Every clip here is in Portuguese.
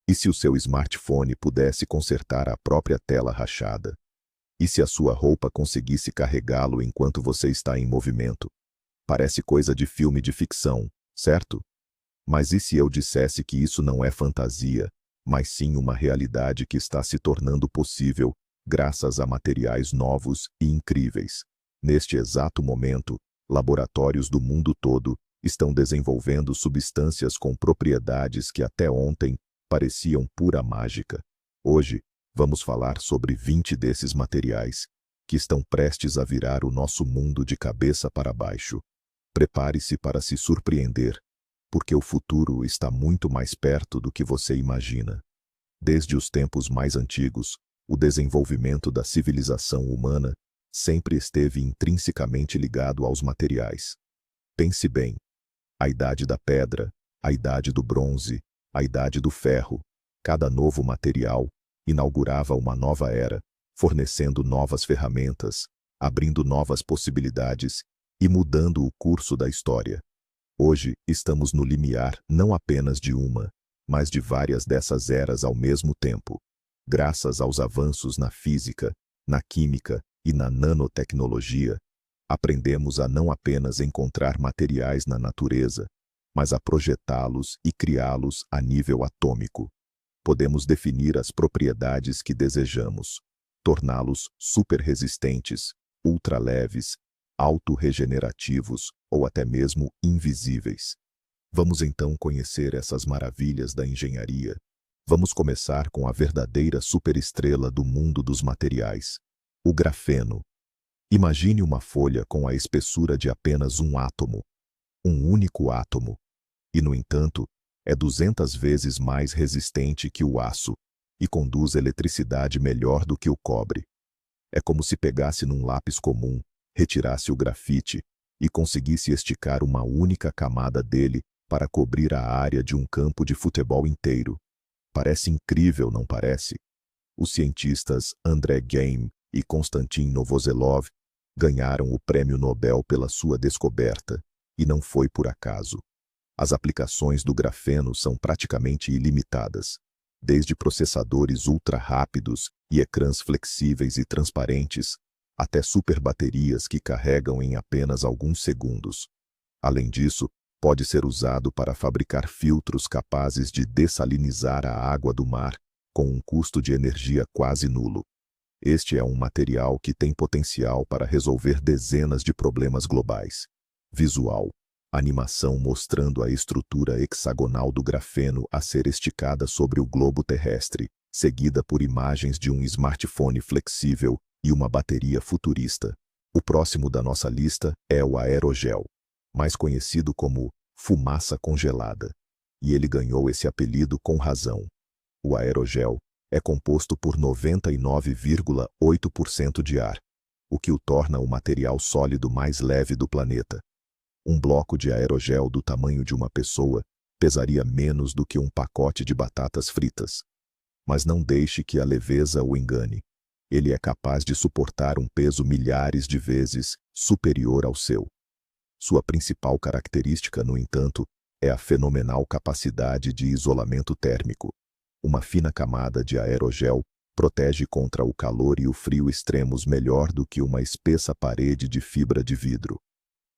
E se o seu smartphone pudesse consertar a própria tela rachada? E se a sua roupa conseguisse carregá-lo enquanto você está em movimento? Parece coisa de filme de ficção, certo? Mas e se eu dissesse que isso não é fantasia, mas sim uma realidade que está se tornando possível graças a materiais novos e incríveis? Neste exato momento, laboratórios do mundo todo estão desenvolvendo substâncias com propriedades que até ontem pareciam pura mágica. Hoje, vamos falar sobre 20 desses materiais, que estão prestes a virar o nosso mundo de cabeça para baixo. Prepare-se para se surpreender, porque o futuro está muito mais perto do que você imagina. Desde os tempos mais antigos, o desenvolvimento da civilização humana sempre esteve intrinsecamente ligado aos materiais. Pense bem: a idade da pedra, a idade do bronze, a idade do ferro, cada novo material inaugurava uma nova era, fornecendo novas ferramentas, abrindo novas possibilidades e mudando o curso da história. Hoje, estamos no limiar não apenas de uma, mas de várias dessas eras ao mesmo tempo. Graças aos avanços na física, na química e na nanotecnologia, aprendemos a não apenas encontrar materiais na natureza, mas a projetá-los e criá-los a nível atômico. Podemos definir as propriedades que desejamos, torná-los superresistentes, ultraleves, autorregenerativos ou até mesmo invisíveis. Vamos então conhecer essas maravilhas da engenharia. Vamos começar com a verdadeira superestrela do mundo dos materiais, o grafeno. Imagine uma folha com a espessura de apenas um átomo, um único átomo, e no entanto, é 200 vezes mais resistente que o aço e conduz eletricidade melhor do que o cobre. É como se pegasse num lápis comum, retirasse o grafite e conseguisse esticar uma única camada dele para cobrir a área de um campo de futebol inteiro. Parece incrível, não parece? Os cientistas André Geim e Konstantin Novoselov ganharam o Prêmio Nobel pela sua descoberta, e não foi por acaso. As aplicações do grafeno são praticamente ilimitadas, desde processadores ultra-rápidos e ecrãs flexíveis e transparentes, até superbaterias que carregam em apenas alguns segundos. Além disso, pode ser usado para fabricar filtros capazes de dessalinizar a água do mar, com um custo de energia quase nulo. Este é um material que tem potencial para resolver dezenas de problemas globais. Visual: animação mostrando a estrutura hexagonal do grafeno a ser esticada sobre o globo terrestre, seguida por imagens de um smartphone flexível e uma bateria futurista. O próximo da nossa lista é o aerogel, mais conhecido como fumaça congelada, e ele ganhou esse apelido com razão. O aerogel é composto por 99,8% de ar, o que o torna o material sólido mais leve do planeta. Um bloco de aerogel do tamanho de uma pessoa pesaria menos do que um pacote de batatas fritas. Mas não deixe que a leveza o engane. Ele é capaz de suportar um peso milhares de vezes superior ao seu. Sua principal característica, no entanto, é a fenomenal capacidade de isolamento térmico. Uma fina camada de aerogel protege contra o calor e o frio extremos melhor do que uma espessa parede de fibra de vidro.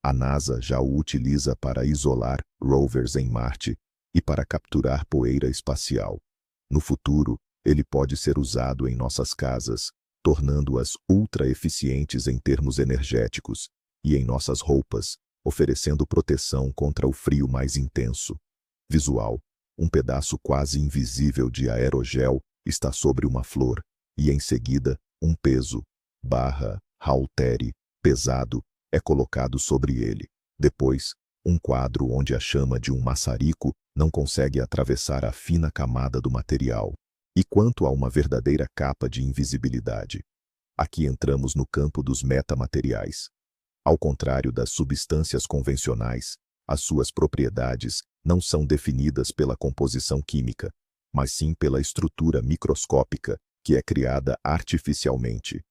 A NASA já o utiliza para isolar rovers em Marte e para capturar poeira espacial. No futuro, ele pode ser usado em nossas casas, tornando-as ultra-eficientes em termos energéticos, e em nossas roupas, oferecendo proteção contra o frio mais intenso. Visual: um pedaço quase invisível de aerogel está sobre uma flor, e em seguida, um peso, haltere, pesado, é colocado sobre ele. Depois, um quadro onde a chama de um maçarico não consegue atravessar a fina camada do material. E quanto a uma verdadeira capa de invisibilidade? Aqui entramos no campo dos metamateriais. Ao contrário das substâncias convencionais, as suas propriedades não são definidas pela composição química, mas sim pela estrutura microscópica que é criada artificialmente.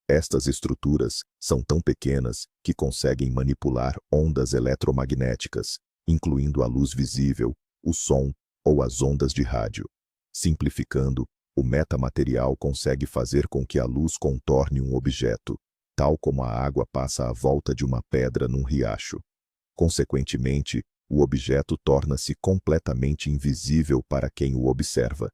Estas estruturas são tão pequenas que conseguem manipular ondas eletromagnéticas, incluindo a luz visível, o som ou as ondas de rádio. Simplificando, o metamaterial consegue fazer com que a luz contorne um objeto, tal como a água passa à volta de uma pedra num riacho. Consequentemente, o objeto torna-se completamente invisível para quem o observa.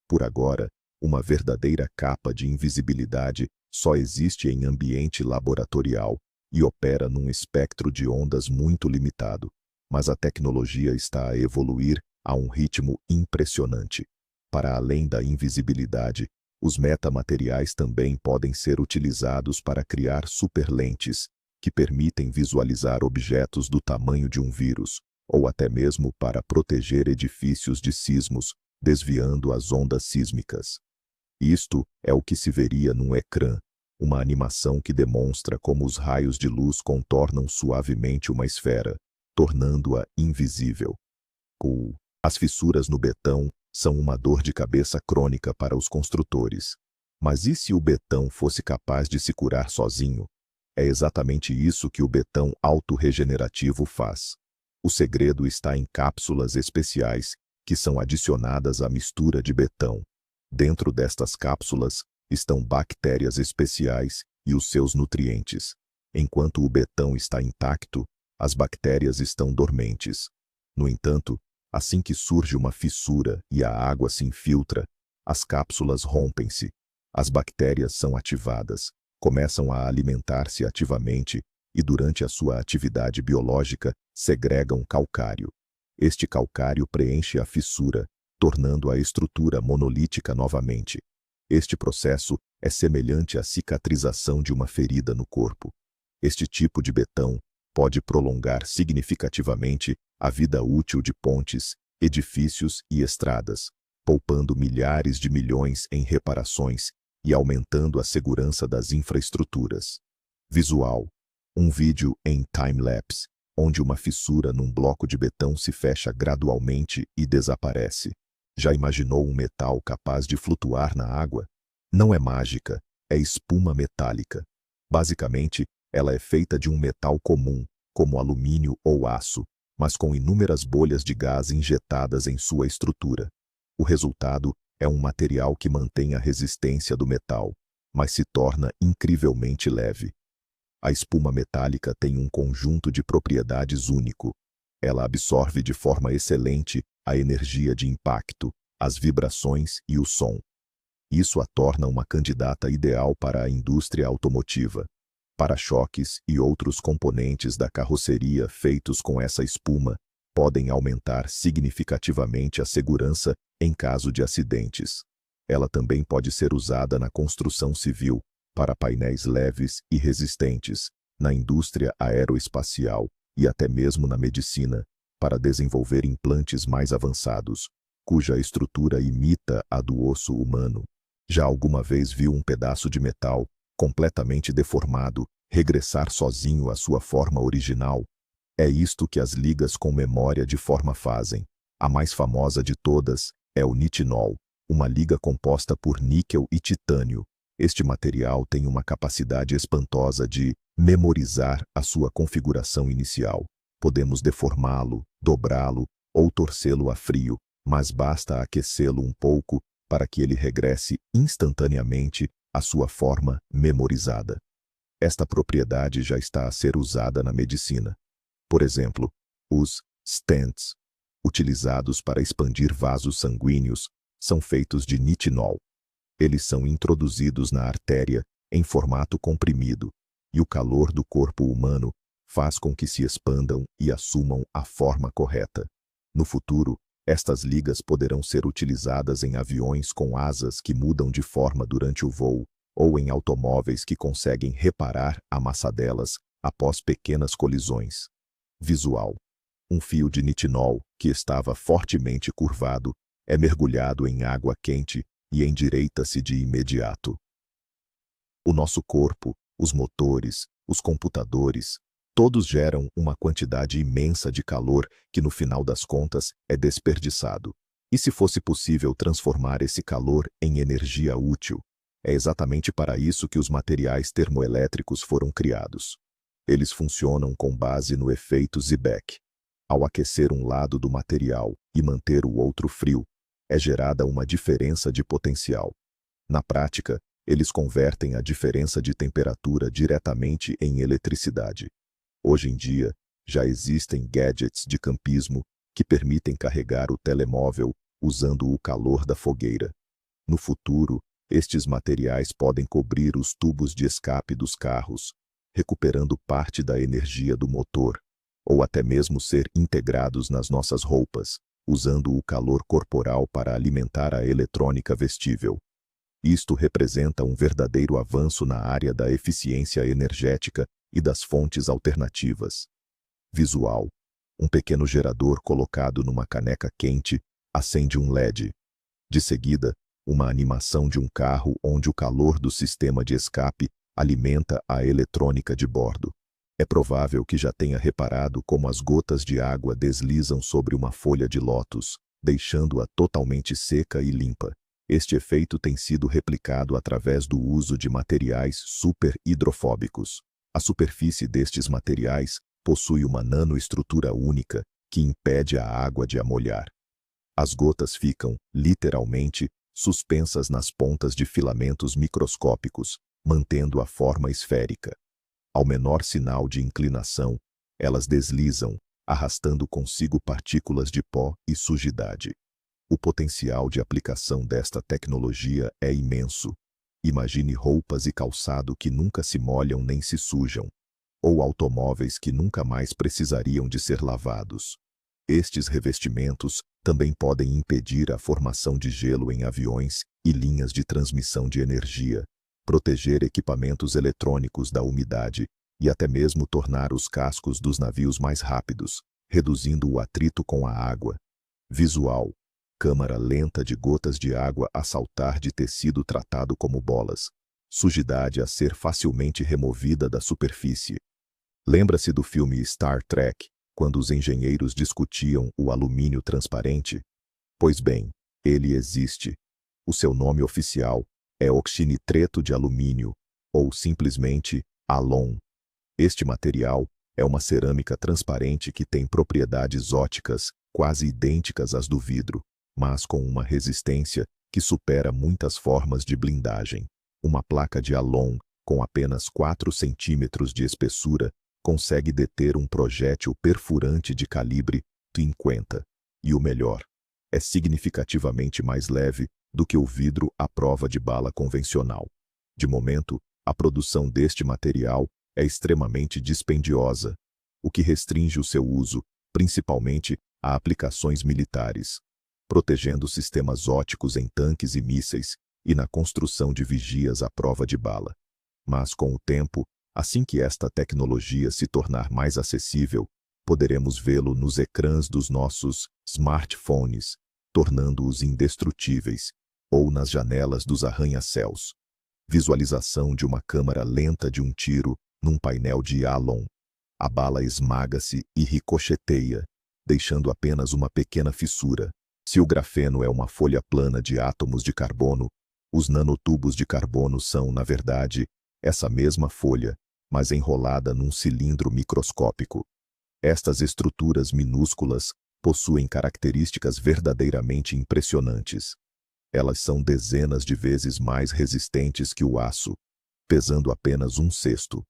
Por agora, uma verdadeira capa de invisibilidade só existe em ambiente laboratorial e opera num espectro de ondas muito limitado, mas a tecnologia está a evoluir a um ritmo impressionante. Para além da invisibilidade, os metamateriais também podem ser utilizados para criar superlentes, que permitem visualizar objetos do tamanho de um vírus, ou até mesmo para proteger edifícios de sismos, desviando as ondas sísmicas. Isto é o que se veria num ecrã, uma animação que demonstra como os raios de luz contornam suavemente uma esfera, tornando-a invisível. As fissuras no betão são uma dor de cabeça crônica para os construtores. Mas e se o betão fosse capaz de se curar sozinho? É exatamente isso que o betão autorregenerativo faz. O segredo está em cápsulas especiais que são adicionadas à mistura de betão. Dentro destas cápsulas estão bactérias especiais e os seus nutrientes. Enquanto o betão está intacto, as bactérias estão dormentes. No entanto, assim que surge uma fissura e a água se infiltra, as cápsulas rompem-se. As bactérias são ativadas, começam a alimentar-se ativamente e, durante a sua atividade biológica, segregam calcário. Este calcário preenche a fissura, tornando a estrutura monolítica novamente. Este processo é semelhante à cicatrização de uma ferida no corpo. Este tipo de betão pode prolongar significativamente a vida útil de pontes, edifícios e estradas, poupando milhares de milhões em reparações e aumentando a segurança das infraestruturas. Visual. Um vídeo em time-lapse, onde uma fissura num bloco de betão se fecha gradualmente e desaparece. Já imaginou um metal capaz de flutuar na água? Não é mágica, é espuma metálica. Basicamente, ela é feita de um metal comum, como alumínio ou aço, mas com inúmeras bolhas de gás injetadas em sua estrutura. O resultado é um material que mantém a resistência do metal, mas se torna incrivelmente leve. A espuma metálica tem um conjunto de propriedades único. Ela absorve de forma excelente a energia de impacto, as vibrações e o som. Isso a torna uma candidata ideal para a indústria automotiva. Para-choques e outros componentes da carroceria feitos com essa espuma podem aumentar significativamente a segurança em caso de acidentes. Ela também pode ser usada na construção civil, para painéis leves e resistentes, na indústria aeroespacial e até mesmo na medicina, para desenvolver implantes mais avançados, cuja estrutura imita a do osso humano. Já alguma vez viu um pedaço de metal, completamente deformado, regressar sozinho à sua forma original? É isto que as ligas com memória de forma fazem. A mais famosa de todas é o nitinol, uma liga composta por níquel e titânio. Este material tem uma capacidade espantosa de memorizar a sua configuração inicial. Podemos deformá-lo, dobrá-lo ou torcê-lo a frio, mas basta aquecê-lo um pouco para que ele regresse instantaneamente à sua forma memorizada. Esta propriedade já está a ser usada na medicina. Por exemplo, os stents, utilizados para expandir vasos sanguíneos, são feitos de nitinol. Eles são introduzidos na artéria em formato comprimido, e o calor do corpo humano faz com que se expandam e assumam a forma correta. No futuro, estas ligas poderão ser utilizadas em aviões com asas que mudam de forma durante o voo, ou em automóveis que conseguem reparar amassadelas após pequenas colisões. Visual. Um fio de nitinol, que estava fortemente curvado, é mergulhado em água quente e endireita-se de imediato. O nosso corpo, os motores, os computadores, todos geram uma quantidade imensa de calor que, no final das contas, é desperdiçado. E se fosse possível transformar esse calor em energia útil? É exatamente para isso que os materiais termoelétricos foram criados. Eles funcionam com base no efeito Seebeck. Ao aquecer um lado do material e manter o outro frio, é gerada uma diferença de potencial. Na prática, eles convertem a diferença de temperatura diretamente em eletricidade. Hoje em dia, já existem gadgets de campismo que permitem carregar o telemóvel usando o calor da fogueira. No futuro, estes materiais podem cobrir os tubos de escape dos carros, recuperando parte da energia do motor, ou até mesmo ser integrados nas nossas roupas, usando o calor corporal para alimentar a eletrônica vestível. Isto representa um verdadeiro avanço na área da eficiência energética e das fontes alternativas. Visual: um pequeno gerador colocado numa caneca quente acende um LED. De seguida, uma animação de um carro onde o calor do sistema de escape alimenta a eletrônica de bordo. É provável que já tenha reparado como as gotas de água deslizam sobre uma folha de lótus, deixando-a totalmente seca e limpa. Este efeito tem sido replicado através do uso de materiais super hidrofóbicos. A superfície destes materiais possui uma nanoestrutura única que impede a água de a molhar. As gotas ficam, literalmente, suspensas nas pontas de filamentos microscópicos, mantendo a forma esférica. Ao menor sinal de inclinação, elas deslizam, arrastando consigo partículas de pó e sujidade. O potencial de aplicação desta tecnologia é imenso. Imagine roupas e calçado que nunca se molham nem se sujam, ou automóveis que nunca mais precisariam de ser lavados. Estes revestimentos também podem impedir a formação de gelo em aviões e linhas de transmissão de energia, proteger equipamentos eletrônicos da umidade e até mesmo tornar os cascos dos navios mais rápidos, reduzindo o atrito com a água. Visual: câmara lenta de gotas de água a saltar de tecido tratado como bolas. Sujidade a ser facilmente removida da superfície. Lembra-se do filme Star Trek, quando os engenheiros discutiam o alumínio transparente? Pois bem, ele existe. O seu nome oficial é oxinitreto de alumínio, ou simplesmente Alon. Este material é uma cerâmica transparente que tem propriedades óticas quase idênticas às do vidro, mas com uma resistência que supera muitas formas de blindagem. Uma placa de Alon, com apenas 4 centímetros de espessura, consegue deter um projétil perfurante de calibre 50. E o melhor, é significativamente mais leve do que o vidro à prova de bala convencional. De momento, a produção deste material é extremamente dispendiosa, o que restringe o seu uso, principalmente a aplicações militares, protegendo sistemas óticos em tanques e mísseis e na construção de vigias à prova de bala. Mas com o tempo, assim que esta tecnologia se tornar mais acessível, poderemos vê-lo nos ecrãs dos nossos smartphones, tornando-os indestrutíveis, ou nas janelas dos arranha-céus. Visualização de uma câmara lenta de um tiro num painel de Alon. A bala esmaga-se e ricocheteia, deixando apenas uma pequena fissura. Se o grafeno é uma folha plana de átomos de carbono, os nanotubos de carbono são, na verdade, essa mesma folha, mas enrolada num cilindro microscópico. Estas estruturas minúsculas possuem características verdadeiramente impressionantes. Elas são dezenas de vezes mais resistentes que o aço, pesando apenas 1/6.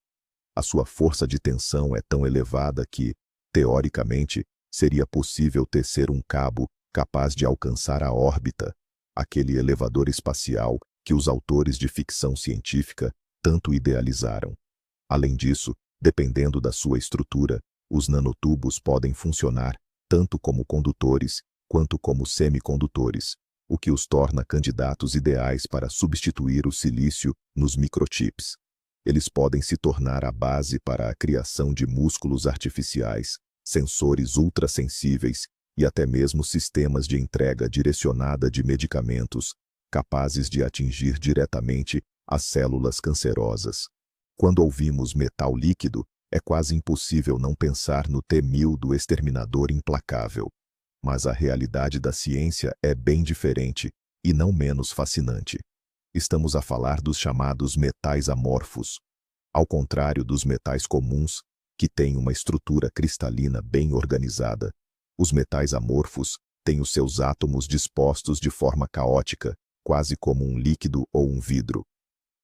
A sua força de tensão é tão elevada que, teoricamente, seria possível tecer um cabo capaz de alcançar a órbita, aquele elevador espacial que os autores de ficção científica tanto idealizaram. Além disso, dependendo da sua estrutura, os nanotubos podem funcionar tanto como condutores quanto como semicondutores, o que os torna candidatos ideais para substituir o silício nos microchips. Eles podem se tornar a base para a criação de músculos artificiais, sensores ultrassensíveis e até mesmo sistemas de entrega direcionada de medicamentos, capazes de atingir diretamente as células cancerosas. Quando ouvimos metal líquido, é quase impossível não pensar no T-1000 do Exterminador Implacável. Mas a realidade da ciência é bem diferente e não menos fascinante. Estamos a falar dos chamados metais amorfos. Ao contrário dos metais comuns, que têm uma estrutura cristalina bem organizada, os metais amorfos tem os seus átomos dispostos de forma caótica, quase como um líquido ou um vidro.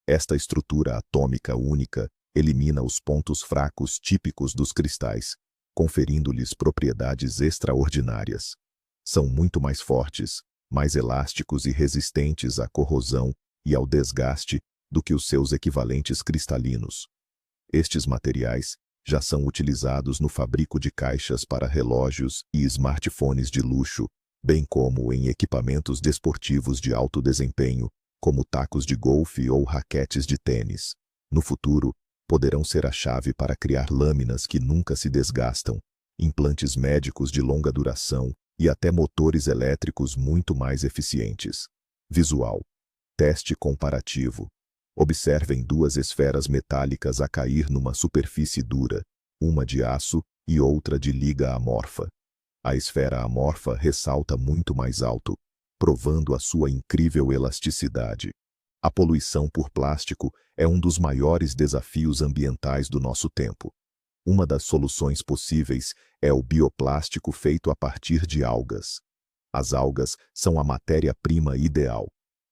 Esta estrutura atômica única elimina os pontos fracos típicos dos cristais, conferindo-lhes propriedades extraordinárias. São muito mais fortes, mais elásticos e resistentes à corrosão e ao desgaste do que os seus equivalentes cristalinos. Estes materiais já são utilizados no fabrico de caixas para relógios e smartphones de luxo, bem como em equipamentos desportivos de alto desempenho, como tacos de golfe ou raquetes de tênis. No futuro, poderão ser a chave para criar lâminas que nunca se desgastam, implantes médicos de longa duração e até motores elétricos muito mais eficientes. Visual. Teste comparativo. Observem duas esferas metálicas a cair numa superfície dura, uma de aço e outra de liga amorfa. A esfera amorfa ressalta muito mais alto, provando a sua incrível elasticidade. A poluição por plástico é um dos maiores desafios ambientais do nosso tempo. Uma das soluções possíveis é o bioplástico feito a partir de algas. As algas são a matéria-prima ideal.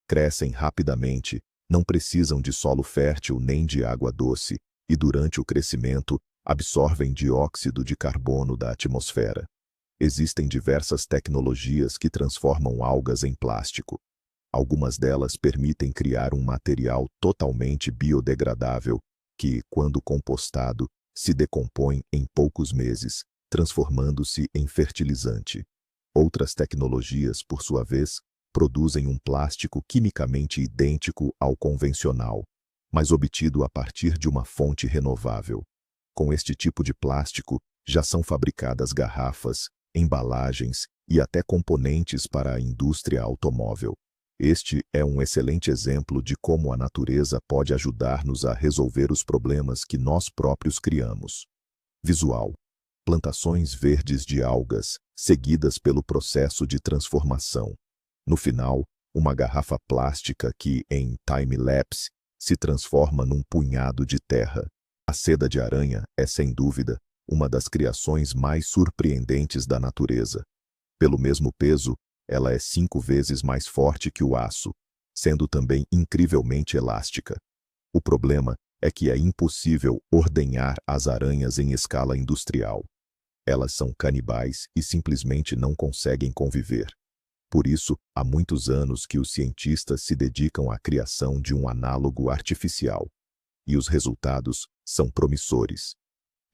Crescem rapidamente, não precisam de solo fértil nem de água doce, e durante o crescimento, absorvem dióxido de carbono da atmosfera. Existem diversas tecnologias que transformam algas em plástico. Algumas delas permitem criar um material totalmente biodegradável que, quando compostado, se decompõe em poucos meses, transformando-se em fertilizante. Outras tecnologias, por sua vez, produzem um plástico quimicamente idêntico ao convencional, mas obtido a partir de uma fonte renovável. Com este tipo de plástico, já são fabricadas garrafas, embalagens e até componentes para a indústria automóvel. Este é um excelente exemplo de como a natureza pode ajudar-nos a resolver os problemas que nós próprios criamos. Visual. Plantações verdes de algas, seguidas pelo processo de transformação. No final, uma garrafa plástica que, em time-lapse, se transforma num punhado de terra. A seda de aranha é, sem dúvida, uma das criações mais surpreendentes da natureza. Pelo mesmo peso, ela é 5 vezes mais forte que o aço, sendo também incrivelmente elástica. O problema é que é impossível ordenhar as aranhas em escala industrial. Elas são canibais e simplesmente não conseguem conviver. Por isso, há muitos anos que os cientistas se dedicam à criação de um análogo artificial. E os resultados são promissores.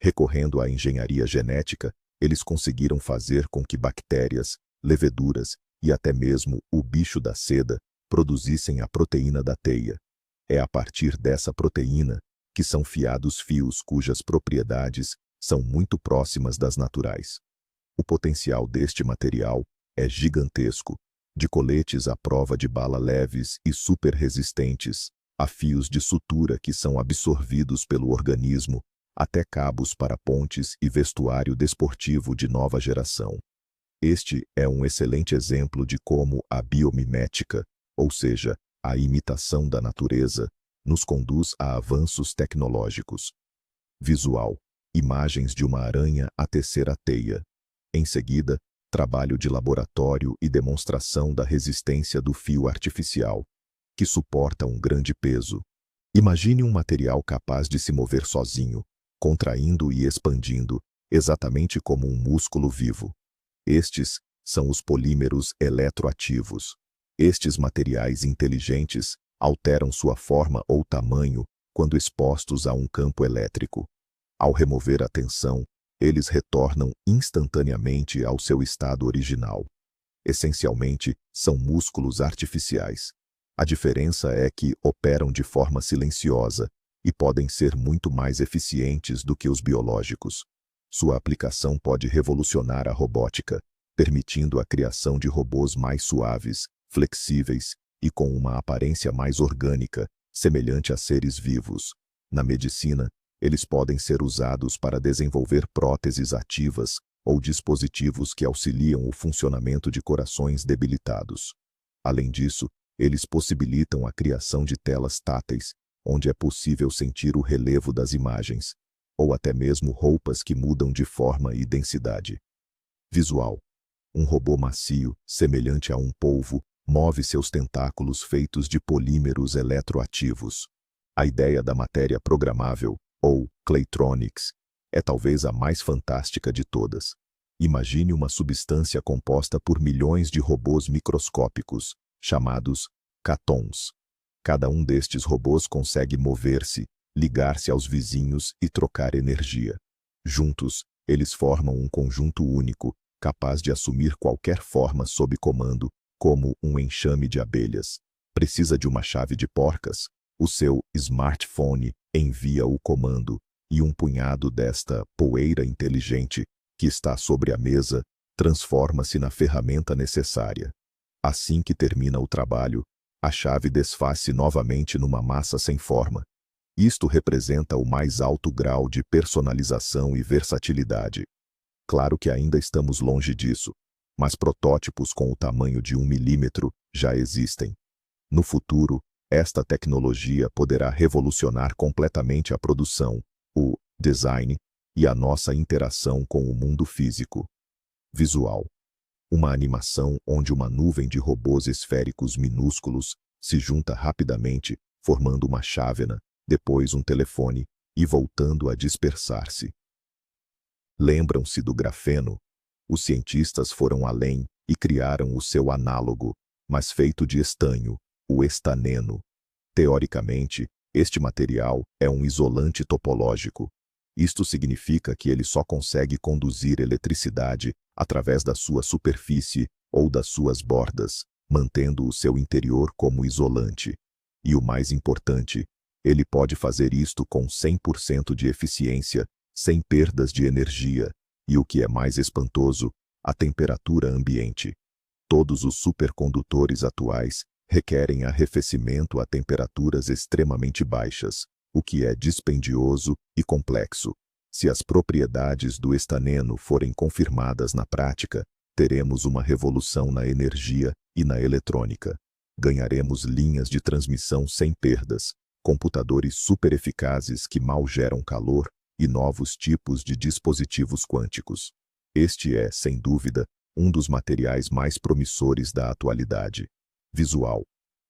Recorrendo à engenharia genética, eles conseguiram fazer com que bactérias, leveduras e até mesmo o bicho da seda produzissem a proteína da teia. É a partir dessa proteína que são fiados fios cujas propriedades são muito próximas das naturais. O potencial deste material é gigantesco, de coletes à prova de bala leves e super resistentes, a fios de sutura que são absorvidos pelo organismo, até cabos para pontes e vestuário desportivo de nova geração. Este é um excelente exemplo de como a biomimética, ou seja, a imitação da natureza, nos conduz a avanços tecnológicos. Visual. Imagens de uma aranha a tecer a teia. Em seguida, trabalho de laboratório e demonstração da resistência do fio artificial, que suporta um grande peso. Imagine um material capaz de se mover sozinho, contraindo e expandindo, exatamente como um músculo vivo. Estes são os polímeros eletroativos. Estes materiais inteligentes alteram sua forma ou tamanho quando expostos a um campo elétrico. Ao remover a tensão, eles retornam instantaneamente ao seu estado original. Essencialmente, são músculos artificiais. A diferença é que operam de forma silenciosa e podem ser muito mais eficientes do que os biológicos. Sua aplicação pode revolucionar a robótica, permitindo a criação de robôs mais suaves, flexíveis e com uma aparência mais orgânica, semelhante a seres vivos. Na medicina, eles podem ser usados para desenvolver próteses ativas ou dispositivos que auxiliam o funcionamento de corações debilitados. Além disso, eles possibilitam a criação de telas táteis, onde é possível sentir o relevo das imagens, ou até mesmo roupas que mudam de forma e densidade. Visual. Um robô macio, semelhante a um polvo, move seus tentáculos feitos de polímeros eletroativos. A ideia da matéria programável, ou Claytronics, é talvez a mais fantástica de todas. Imagine uma substância composta por milhões de robôs microscópicos, chamados catons. Cada um destes robôs consegue mover-se, ligar-se aos vizinhos e trocar energia. Juntos, eles formam um conjunto único, capaz de assumir qualquer forma sob comando, como um enxame de abelhas. Precisa de uma chave de porcas? O seu smartphone envia o comando, e um punhado desta poeira inteligente, que está sobre a mesa, transforma-se na ferramenta necessária. Assim que termina o trabalho, a chave desfaz-se novamente numa massa sem forma. Isto representa o mais alto grau de personalização e versatilidade. Claro que ainda estamos longe disso, mas protótipos com o tamanho de 1 milímetro já existem. No futuro, esta tecnologia poderá revolucionar completamente a produção, o design e a nossa interação com o mundo físico. Visual. Uma animação onde uma nuvem de robôs esféricos minúsculos se junta rapidamente, formando uma chávena, depois um telefone, e voltando a dispersar-se. Lembram-se do grafeno? Os cientistas foram além e criaram o seu análogo, mas feito de estanho, o estaneno. Teoricamente, este material é um isolante topológico. Isto significa que ele só consegue conduzir eletricidade através da sua superfície ou das suas bordas, mantendo o seu interior como isolante. E o mais importante, ele pode fazer isto com 100% de eficiência, sem perdas de energia, e o que é mais espantoso, a temperatura ambiente. Todos os supercondutores atuais requerem arrefecimento a temperaturas extremamente baixas, o que é dispendioso e complexo. Se as propriedades do estaneno forem confirmadas na prática, teremos uma revolução na energia e na eletrônica. Ganharemos linhas de transmissão sem perdas, computadores supereficazes que mal geram calor e novos tipos de dispositivos quânticos. Este é, sem dúvida, um dos materiais mais promissores da atualidade. Visual.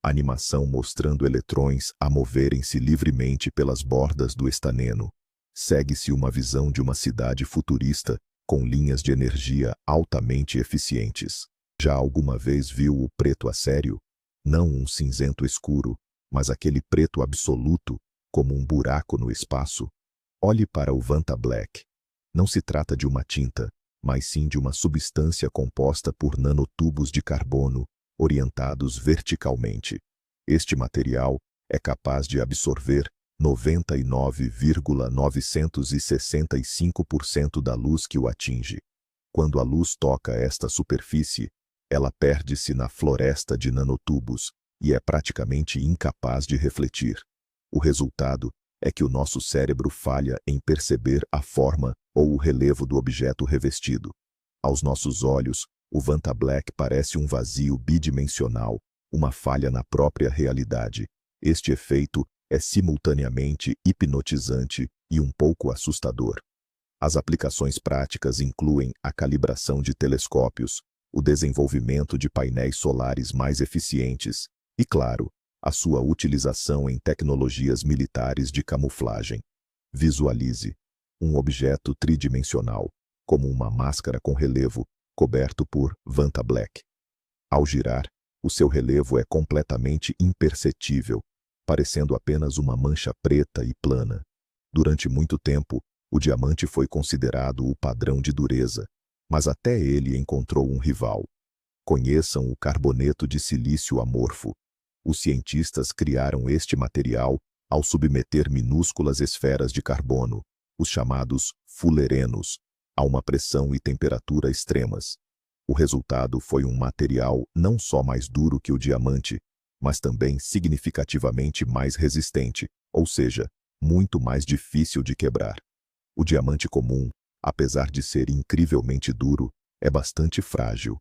Animação mostrando eletrões a moverem-se livremente pelas bordas do estaneno. Segue-se uma visão de uma cidade futurista com linhas de energia altamente eficientes. Já alguma vez viu o preto a sério? Não um cinzento escuro, mas aquele preto absoluto, como um buraco no espaço. Olhe para o Vantablack. Não se trata de uma tinta, mas sim de uma substância composta por nanotubos de carbono, orientados verticalmente. Este material é capaz de absorver 99,965% da luz que o atinge. Quando a luz toca esta superfície, ela perde-se na floresta de nanotubos e é praticamente incapaz de refletir. O resultado é que o nosso cérebro falha em perceber a forma ou o relevo do objeto revestido. Aos nossos olhos, o Vantablack parece um vazio bidimensional, uma falha na própria realidade. Este efeito é simultaneamente hipnotizante e um pouco assustador. As aplicações práticas incluem a calibração de telescópios, o desenvolvimento de painéis solares mais eficientes e, claro, a sua utilização em tecnologias militares de camuflagem. Visualize um objeto tridimensional, como uma máscara com relevo, coberto por Vantablack. Ao girar, o seu relevo é completamente imperceptível, parecendo apenas uma mancha preta e plana. Durante muito tempo, o diamante foi considerado o padrão de dureza, mas até ele encontrou um rival. Conheçam o carboneto de silício amorfo. Os cientistas criaram este material ao submeter minúsculas esferas de carbono, os chamados fullerenos, a uma pressão e temperatura extremas. O resultado foi um material não só mais duro que o diamante, mas também significativamente mais resistente, ou seja, muito mais difícil de quebrar. O diamante comum, apesar de ser incrivelmente duro, é bastante frágil.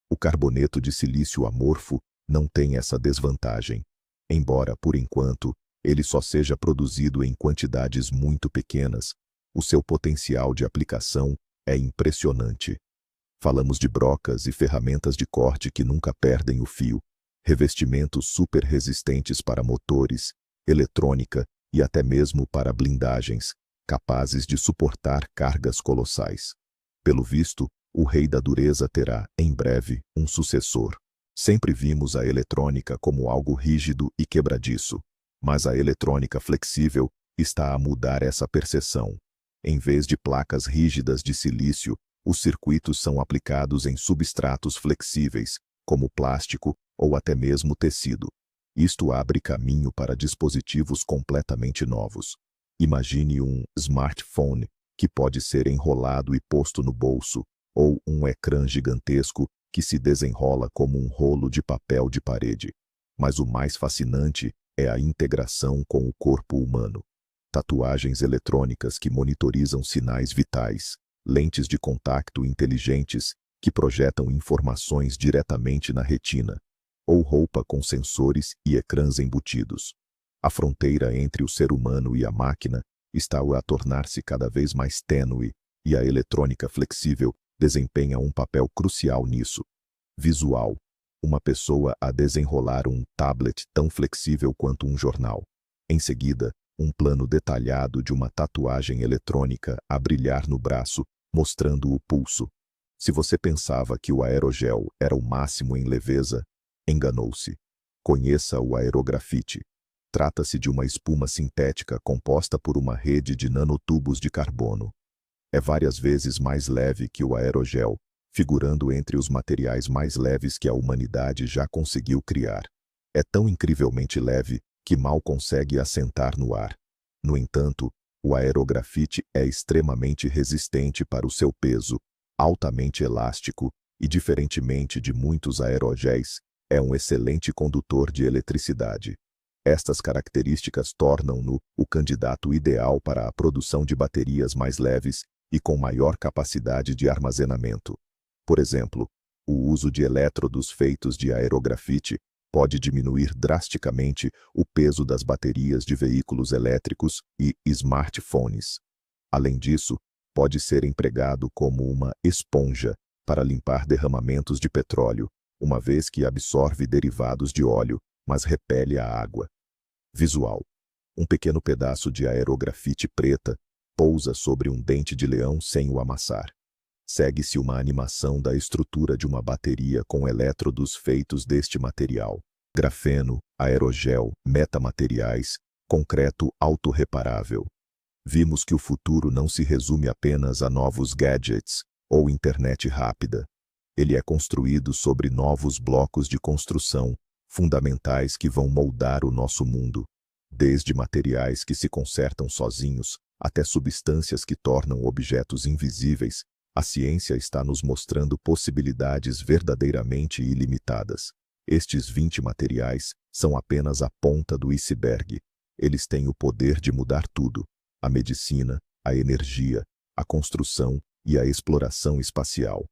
O carboneto de silício amorfo não tem essa desvantagem, embora, por enquanto, ele só seja produzido em quantidades muito pequenas. O seu potencial de aplicação é impressionante. Falamos de brocas e ferramentas de corte que nunca perdem o fio, revestimentos super resistentes para motores, eletrônica e até mesmo para blindagens, capazes de suportar cargas colossais. Pelo visto, o rei da dureza terá, em breve, um sucessor. Sempre vimos a eletrônica como algo rígido e quebradiço, mas a eletrônica flexível está a mudar essa percepção. Em vez de placas rígidas de silício, os circuitos são aplicados em substratos flexíveis, como plástico ou até mesmo tecido. Isto abre caminho para dispositivos completamente novos. Imagine um smartphone que pode ser enrolado e posto no bolso, ou um ecrã gigantesco que se desenrola como um rolo de papel de parede. Mas o mais fascinante é a integração com o corpo humano. Tatuagens eletrônicas que monitorizam sinais vitais, lentes de contato inteligentes que projetam informações diretamente na retina, ou roupa com sensores e ecrãs embutidos. A fronteira entre o ser humano e a máquina está a tornar-se cada vez mais tênue, e a eletrônica flexível desempenha um papel crucial nisso. Visual. Uma pessoa a desenrolar um tablet tão flexível quanto um jornal. Em seguida, um plano detalhado de uma tatuagem eletrônica a brilhar no braço, mostrando o pulso. Se você pensava que o aerogel era o máximo em leveza, enganou-se. Conheça o aerografite. Trata-se de uma espuma sintética composta por uma rede de nanotubos de carbono. É várias vezes mais leve que o aerogel, figurando entre os materiais mais leves que a humanidade já conseguiu criar. É tão incrivelmente leve que mal consegue assentar no ar. No entanto, o aerografite é extremamente resistente para o seu peso, altamente elástico e, diferentemente de muitos aerogéis, é um excelente condutor de eletricidade. Estas características tornam-no o candidato ideal para a produção de baterias mais leves e com maior capacidade de armazenamento. Por exemplo, o uso de elétrodos feitos de aerografite pode diminuir drasticamente o peso das baterias de veículos elétricos e smartphones. Além disso, pode ser empregado como uma esponja para limpar derramamentos de petróleo, uma vez que absorve derivados de óleo, mas repele a água. Visual. Um pequeno pedaço de aerografite preta pousa sobre um dente de leão sem o amassar. Segue-se uma animação da estrutura de uma bateria com elétrodos feitos deste material. Grafeno, aerogel, metamateriais, concreto autorreparável. Vimos que o futuro não se resume apenas a novos gadgets ou internet rápida. Ele é construído sobre novos blocos de construção, fundamentais que vão moldar o nosso mundo. Desde materiais que se consertam sozinhos, até substâncias que tornam objetos invisíveis, a ciência está nos mostrando possibilidades verdadeiramente ilimitadas. Estes 20 materiais são apenas a ponta do iceberg. Eles têm o poder de mudar tudo: a medicina, a energia, a construção e a exploração espacial.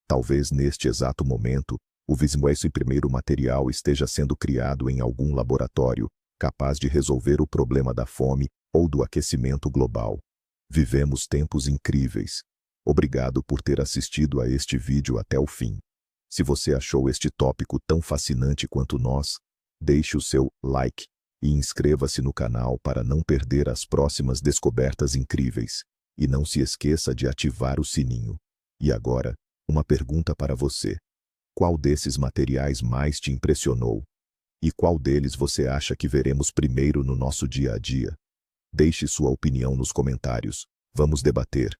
Talvez neste exato momento, o 21º material esteja sendo criado em algum laboratório, capaz de resolver o problema da fome ou do aquecimento global. Vivemos tempos incríveis. Obrigado por ter assistido a este vídeo até o fim. Se você achou este tópico tão fascinante quanto nós, deixe o seu like e inscreva-se no canal para não perder as próximas descobertas incríveis. E não se esqueça de ativar o sininho. E agora, uma pergunta para você. Qual desses materiais mais te impressionou? E qual deles você acha que veremos primeiro no nosso dia a dia? Deixe sua opinião nos comentários. Vamos debater.